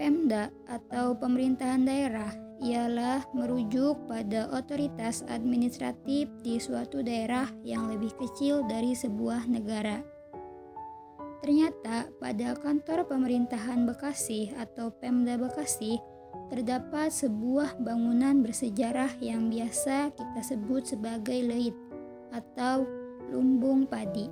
Pemda atau pemerintahan daerah ialah merujuk pada otoritas administratif di suatu daerah yang lebih kecil dari sebuah negara. Ternyata pada kantor pemerintahan Bekasi atau Pemda Bekasi terdapat sebuah bangunan bersejarah yang biasa kita sebut sebagai leit atau lumbung padi.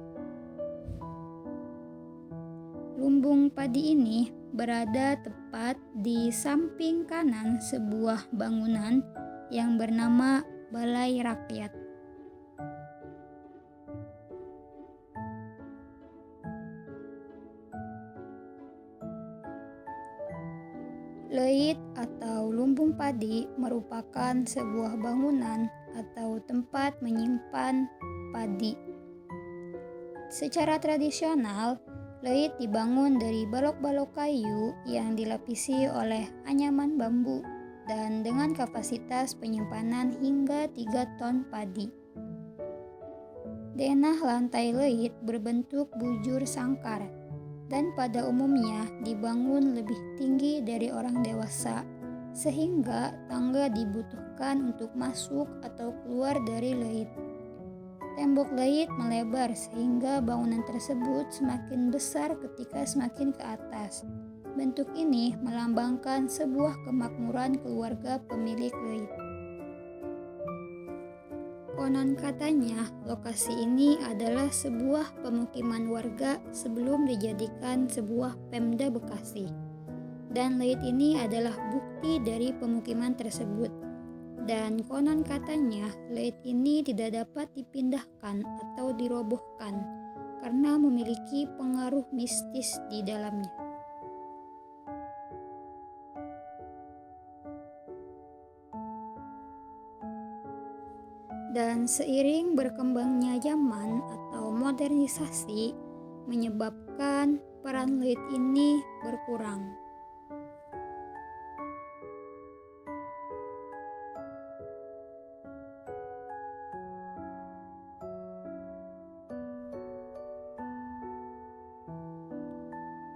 Lumbung padi ini berada tepat di samping kanan sebuah bangunan yang bernama Balai Rakyat. Leit atau lumbung padi merupakan sebuah bangunan atau tempat menyimpan padi. Secara tradisional, leit dibangun dari balok-balok kayu yang dilapisi oleh anyaman bambu dan dengan kapasitas penyimpanan hingga 3 ton padi. Denah lantai leit berbentuk bujur sangkar dan pada umumnya dibangun lebih tinggi dari orang dewasa sehingga tangga dibutuhkan untuk masuk atau keluar dari leit. Tembok leit melebar sehingga bangunan tersebut semakin besar ketika semakin ke atas. Bentuk ini melambangkan sebuah kemakmuran keluarga pemilik leit. Konon katanya, lokasi ini adalah sebuah pemukiman warga sebelum dijadikan sebuah Pemda Bekasi. Dan leit ini adalah bukti dari pemukiman tersebut. Dan konon katanya, leit ini tidak dapat dipindahkan atau dirobohkan karena memiliki pengaruh mistis di dalamnya. Dan seiring berkembangnya zaman atau modernisasi menyebabkan peran leit ini berkurang.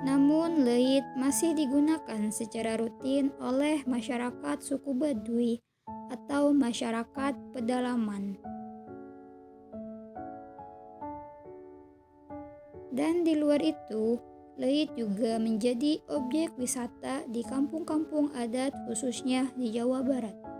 Namun leit masih digunakan secara rutin oleh masyarakat suku Baduy atau masyarakat pedalaman. Dan di luar itu, leit juga menjadi objek wisata di kampung-kampung adat khususnya di Jawa Barat.